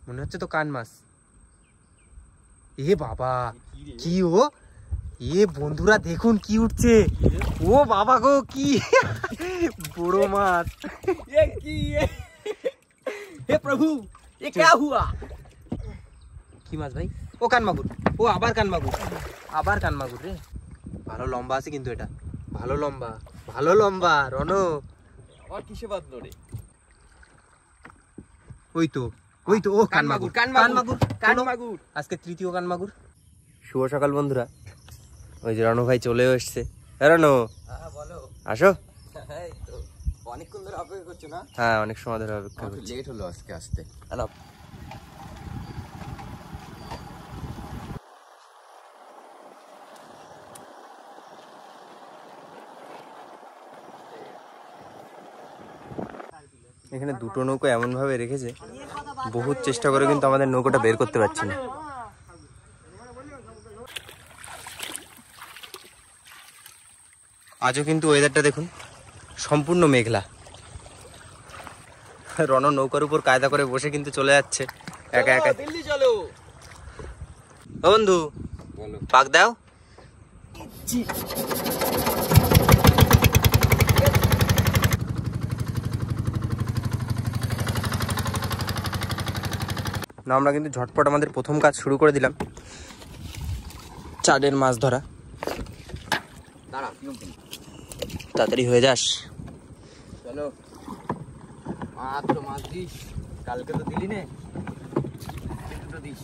মনে হচ্ছে তো কান মাছ। এ বাবা কি ও, এ বন্ধুরা দেখুন কি উঠছে। ও বাবা গো কি বড় মাছ। ये की हे प्रभु ये क्या हुआ? কি মাছ ভাই? ও কান মাগুর, ও আবার কান মাগুর, আবার কান মাগুর রে। ভালো লম্বা আছে কিন্তু এটা, ভালো লম্বা, ভালো লম্বা রণ। और किसे बात रे? ওই তো ওই তো, ও কান মাগুর, কান মাগুর, কান মাগুর। আজকে তৃতীয় কান মাগুর। শুভ সকাল বন্ধুরা, ওই যে রণু ভাই চলে এসছে। রণু বলো, আসো। এই তো অনেকক্ষণ ধরে অপেক্ষা করছো না? হ্যাঁ অনেক সময় ধরে অপেক্ষা একটু করছি। লেট হলো আজকে আসতে। হ্যালো এখানে দুটো নৌকো এমন ভাবে রেখেছে, বহুত চেষ্টা করে কিন্তু আমাদের নৌকোটা বের করতে পারছি না। আজও কিন্তু ওয়েদারটা দেখুন, সম্পূর্ণ মেঘলা। রণ নৌকার উপর কায়দা করে বসে কিন্তু চলে যাচ্ছে একা একা। দিল্লি চলো। ও বন্ধু বলো, পাক দাও। না আমরা কিন্তু ঝটপট আমাদের প্রথম কাজ শুরু করে দিলাম, চাঁদের মাছ ধরা। দাঁড়া তাড়াতাড়ি হয়ে যাস। চলো, মাত্র মাছ দিস, কালকে তো দিলি নে, দুটো দিস।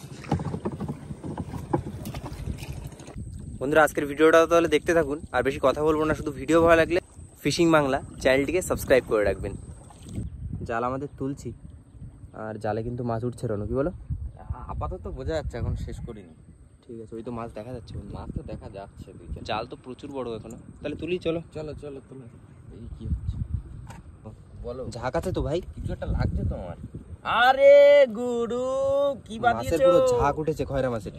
বন্ধুরা আজকের ভিডিওটা তাহলে দেখতে থাকুন, আর বেশি কথা বলবো না, শুধু ভিডিও ভালো লাগলে ফিশিং বাংলা চ্যানেলটিকে সাবস্ক্রাইব করে রাখবেন। জাল আমাদের তুলছি, আর জালে কিন্তু মাছ উঠছে। রণ কি বলো? আপাতত বোঝা যাচ্ছে, এখন শেষ করিনি। ঠিক আছে, ওই তো মাছ দেখা যাচ্ছে। মাছ তো দেখা যাচ্ছে দুই চার। জাল তো প্রচুর বড় এখনো, তাহলে তুলি চলো। চলো চলো চলো। এই কি হচ্ছে বলো? ঝাঁক আছে তো ভাই, কিছু একটা লাগছে তো আমার। আরে গুরু কি মাছের বাদিয়েছো? পুরো ঝাঁক উঠেছে খয়রা মাছের।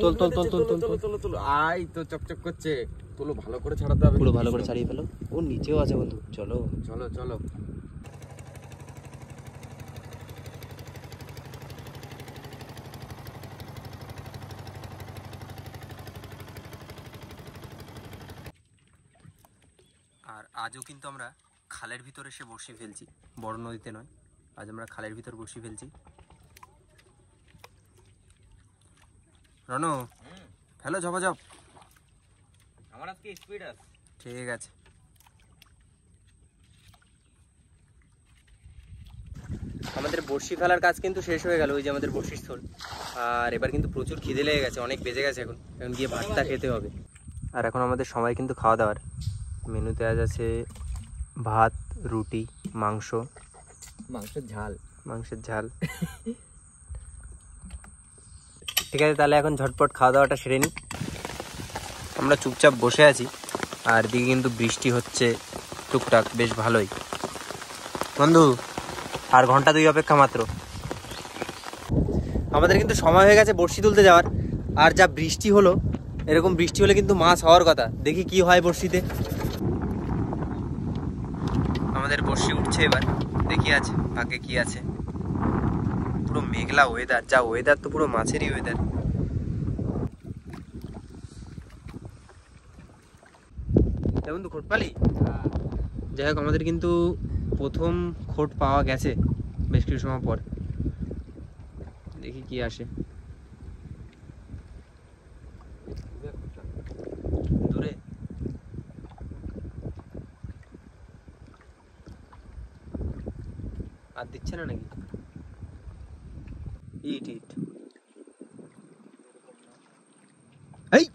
তোল তোল তোল তোল তোল তোল। তোলো তোলো। আই তো চকচক করছে, তোলো ভালো করে ছাড়াতে হবে। পুরো ভালো করে ছাড়িয়ে ফেলো। ও নিচেও আছে বন্ধু, চলো চলো চলো। আর আজও কিন্তু আমরা খালের ভিতর এসে বসি ফেলছি, বড় নদীতে নয়, আজ আমরা খালের ভিতর বসি ফেলছি। রণ ফেলো ঝপাঝপ। আমার আজকে স্পিড আছে। ঠিক আছে, আমাদের বড়শি ফেলার কাজ কিন্তু শেষ হয়ে গেল। ওই যে আমাদের বড়শির স্থল। আর এবার কিন্তু প্রচুর খিদে লেগে গেছে, অনেক বেজে গেছে, এখন এখন গিয়ে ভাতটা খেতে হবে। আর এখন আমাদের সময় কিন্তু খাওয়া দাওয়ার। মেনুতে আজ আছে ভাত, রুটি, মাংস, মাংসের ঝাল, মাংসের ঝাল। ঠিক আছে, তাহলে এখন ঝটপট খাওয়া দাওয়াটা সেরে নিই। আমরা চুপচাপ বসে আছি, আর দিকে কিন্তু বৃষ্টি হচ্ছে টুকটাক, বেশ ভালোই। বন্ধু আর ঘন্টা 2 অপেক্ষা মাত্র, আমাদের কিন্তু সময় হয়ে গেছে বড়শি তুলতে যাওয়ার। আর যা বৃষ্টি হলো, এরকম বৃষ্টি হলে কিন্তু মাছ হওয়ার কথা। দেখি কি হয় বড়শিতে। আমাদের বড়শি উঠছে এবার, দেখি আছে ভাগ্যে কি আছে। পুরো মেঘলা ওয়েদার, যা ওয়েদার তো পুরো মাছেরই ওয়েদার। বন্ধু খোট পালি? যাই হোক, আমাদের কিন্তু প্রথম খোট পাওয়া গেছে বেশ কিছু সময় পর। দেখি কি আসে। দূরে আর দিচ্ছে না নাকি? ইট ইট। এই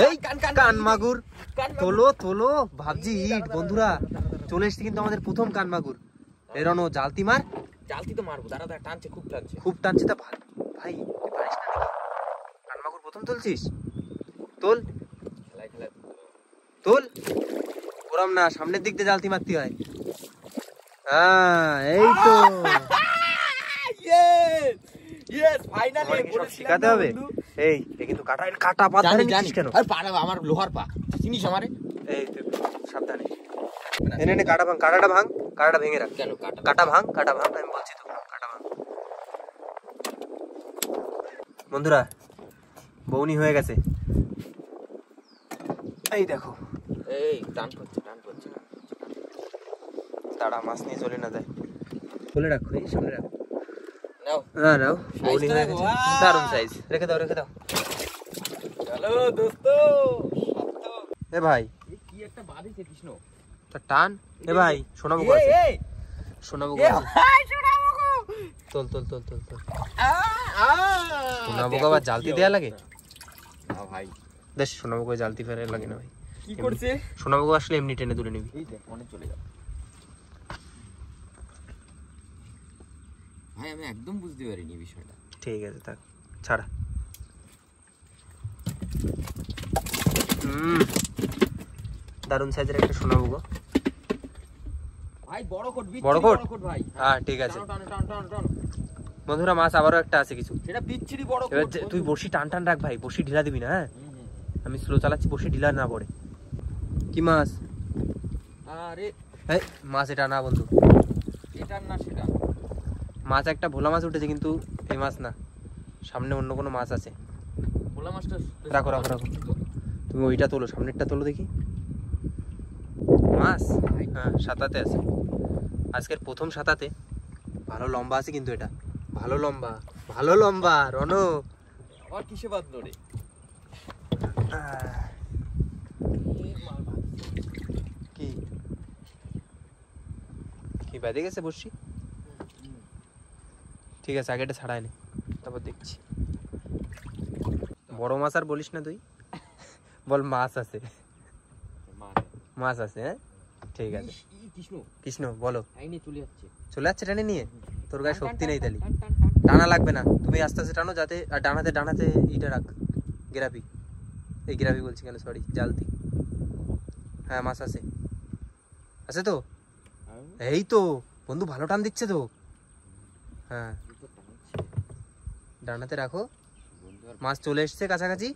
এই কান মাগুর, তোলো তোলো। ভাবছি ইট, বন্ধুরা চলে এসেছে কিন্তু আমাদের প্রথম কান মাগুর। এরনো জালতি মার। জালতি তো মারবো, দাঁড়া দাঁড়া, টানছে, খুব টানছে, খুব টানছে তা ভাই। পারিস না নাকি? কান মাগুর প্রথম তুলছিস? তোল খেলায় খেলায় তোল। ওরম না, সামনের দিক দিয়ে জালতি মারতে হয়। হ্যাঁ এই তো। Yes finally. সব শিখাতে হবে। এই কিন্তু কাটা পা ধরে নিছিস কেন? আরে পা, আমার লোহার পা, চিনিস আমারে? এই সাবধানে। এনে নে কাটা ভাঙ, কাটাটা ভাঙ, কাটাটা ভেঙে রাখ। কেন কাটা ভাঙ, কাটা ভাঙ, আমি বলছি তো কাটা ভাঙ। বন্ধুরা বৌনি হয়ে গেছে, এই দেখো। এই টান করছে না। তারা মাছ নিয়ে চলে না যায়, খুলে রাখো, এই সামনে রাখো। নাও হ্যাঁ নাও, বৌনি হয়ে গেছে, দারুণ সাইজ। রেখে দাও। চলো দোস্ত। এ ভাই কি একটা বাঁধিছে কৃষ্ণ। তা টান। এ ভাই শোনাবো আছে, শোনাবো আছে। তোল। শোনাবো আবার জালতি দেয়া লাগে ভাই। দেখ, শোনাবো জালতি ফেরে লাগে না ভাই। কি করছে? শোনাবো আসলে এমনি টেনে তুলে নিবি। এই দেখ মনে চলে গেল ভাই, আমি একদম বুঝতে পারিনি বিষয়টা। ঠিক আছে থাক, ছাড়া। দারুণ সাইজের একটা শোনাবো গো ভাই। বড় কোট ভাই। হ্যাঁ ঠিক আছে টান। বন্ধুরা, মাছ আবারও একটা আছে কিছু। এটা বিচ্ছিরি বড় এবার কোট। তুই বসি টান রাখ ভাই, বসি ঢিলা দিবি না। হ্যাঁ আমি স্লো চালাচ্ছি, বসি ঢিলা না পড়ে। কি মাছ? আরে এই মাছ এটা না বন্ধু, এটা না সেটা। মাছ একটা ভোলা মাছ উঠেছে, কিন্তু এই মাছ না, সামনে অন্য কোনো মাছ আছে। ভোলা মাছটা রাখো। তুমি ওইটা তোলো, সামনেরটা তোলো দেখি। মাছ হ্যাঁ সাতাতে আছে, আজকের প্রথম সাতাতে। ভালো লম্বা আছে কিন্তু, এটা ভালো লম্বা। রণ আবার কিসে বাঁধলো রে? কি বেঁধে গেছে বসছি? ঠিক আছে, আগেটা ছাড়াই নে, তারপর দেখছি। বড় মাছ আর বলিস না তুই, বল মাছ আছে। হ্যাঁ ঠিক আছে। কৃষ্ণ বলো। চলে যাচ্ছে টেনে নিয়ে, তোর গায়ে শক্তি নেই তাহলে। টানা লাগবে না, তুমি আস্তে আস্তে টানো, যাতে আর ডানাতে ইটা রাখ, গ্রাবি। এই গ্রাবি বলছি কেন, সরি, জালতি। হ্যাঁ মাছ আছে তো। এই তো বন্ধু, ভালো টান দিচ্ছে তো। হ্যাঁ ডানাতে রাখো, মাছ চলে এসছে কাছাকাছি।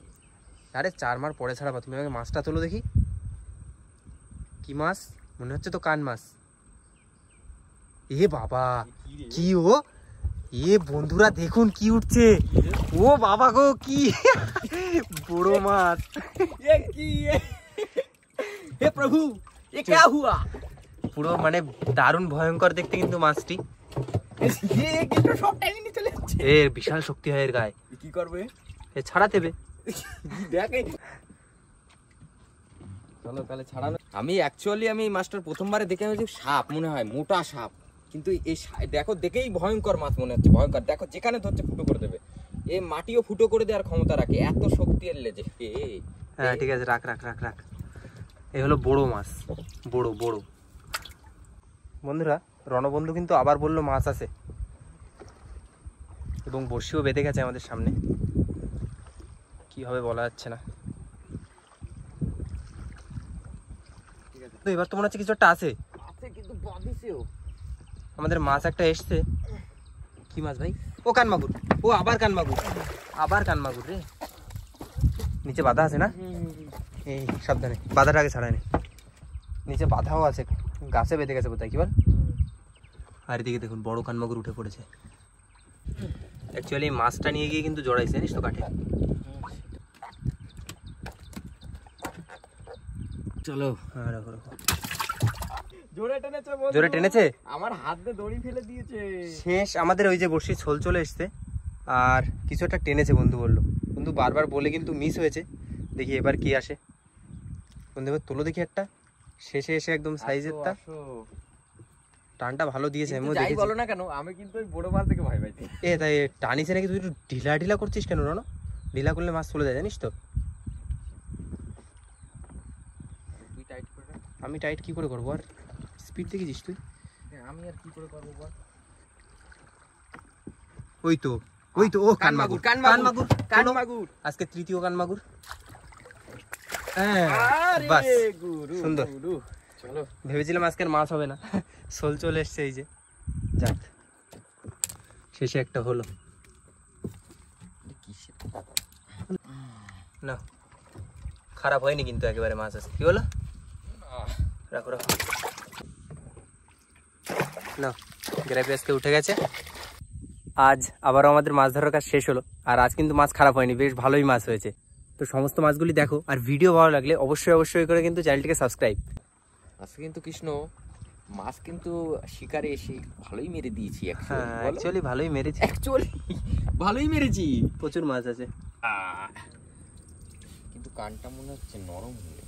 আরে 4 মার পরে ছাড়াবা, তুমি আমাকে মাছটা তোলো দেখি। কি মাছ? মনে হচ্ছে তো কান মাছ। এ বাবা, কি ও? এ বন্ধুরা দেখুন কি উঠছে। ও বাবা গো, কি বড় মাছ। হে প্রভু, এ क्या हुआ? পুরো মানে দারুণ ভয়ঙ্কর দেখতে কিন্তু মাছটি। এর বিশাল শক্তি হয় এর গায়ে। কি করবে? এ ছাড়াতে হবে। চলো তাহলে ছাড়ানো। আমি মাছটার প্রথমবারে দেখে আমি সাপ মনে হয়, মোটা সাপ। কিন্তু এই দেখো, দেখেই ভয়ঙ্কর মাছ মনে হচ্ছে, ভয়ঙ্কর। দেখো যেখানে ধরছে ফুটো করে দেবে, এ মাটিও ফুটো করে দেওয়ার ক্ষমতা রাখে, এত শক্তি এর লেজে। হ্যাঁ ঠিক আছে, রাখ। এই হলো বড় মাছ, বড়। বন্ধুরা, রণবন্ধু কিন্তু আবার বললো মাছ আছে, এবং বড়শিও বেঁধে গেছে আমাদের সামনে। কি হবে বলা যাচ্ছে না। তো এবার তো মনে হচ্ছে কিছু একটা আছে, কিন্তু বাঁধিছেও। আমাদের মাছ একটা এসছে। কি মাছ ভাই? ও কানমাগুর। ও আবার কানমাগুর রে। নিচে বাঁধা আছে না? এই সাবধানে, বাঁধার আগে ছাড়াই নে। নিচে বাঁধাও আছে, গাছে বেঁধে গেছে বোধহয়, কি বল? আর এদিকে দেখুন বড় কানমাগুর উঠে পড়েছে। অ্যাকচুয়ালি মাছটা নিয়ে গিয়ে কিন্তু জড়াইছে, জানিস তো, কাঠে। চলো, হ্যাঁ রাখো। জোরে টেনেছে, আমার হাত দিয়ে দড়ি ফেলে দিয়েছে। শেষ আমাদের ওই যে বড়শির ছোল চলে এসছে, আর কিছু একটা টেনেছে বন্ধু বললো। বন্ধু বারবার বলে কিন্তু মিস হয়েছে। দেখি এবার কি আসে। বন্ধু এবার তোলো দেখি একটা, শেষে এসে একদম সাইজেরটা। টানটা ভালো দিয়েছে, আমি দেখেছি। বলো না কেন, আমি কিন্তু ওই বড় মাছ থেকে ভয় পাইছি। তাই টানিছে নাকি? তুই একটু ঢিলা করছিস কেন রণ? ঢিলা করলে মাছ চলে যায়, জানিস তো। আমি টাইট কি করে করবো? আর স্পিড দেখেছিস তুই? আমি আর কি করে করবো বল? ওই তো ও কানমাগুর। আজকে তৃতীয় কানমাগুর। বাস, সুন্দর। চলো, ভেবেছিলাম আজকের মাছ হবে না, শোল চলে এসছে। এই যে যাক, শেষে একটা হলো না। খারাপ হয়নি কিন্তু, একেবারে মাছ আছে। কি হলো? রাখো না, গ্রাবি আজকে উঠে গেছে। আজ আবারও আমাদের মাছ ধরার কাজ শেষ হলো। আর আজ কিন্তু মাছ খারাপ হয়নি, বেশ ভালোই মাছ হয়েছে। তো সমস্ত মাছগুলি দেখো, আর ভিডিও ভালো লাগলে অবশ্যই করে কিন্তু চ্যানেলটিকে সাবস্ক্রাইব। আজকে কিন্তু কৃষ্ণ মাছ কিন্তু শিকারে এসে ভালোই মেরে দিয়েছি। হ্যাঁ অ্যাকচুয়ালি ভালোই মেরেছি, ভালোই মেরেছি, প্রচুর মাছ আছে। কিন্তু কানটা মনে হচ্ছে নরম হয়ে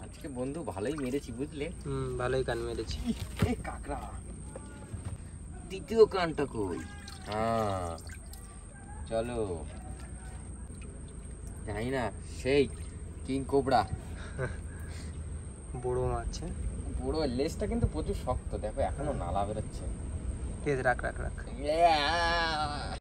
আজকে বন্ধু ভালোই মেরেছি বুঝলে। ভালোই কান মেরেছি। এই কাকড়া দ্বিতীয় কানটা কই? হ্যাঁ চলো, জানি না, সেই কিং কোবরা বড় মাছ, বড়। লেজটা কিন্তু প্রচুর শক্ত, দেখো এখনো নালা বেরোচ্ছে। ঠিক আছে, রাখ।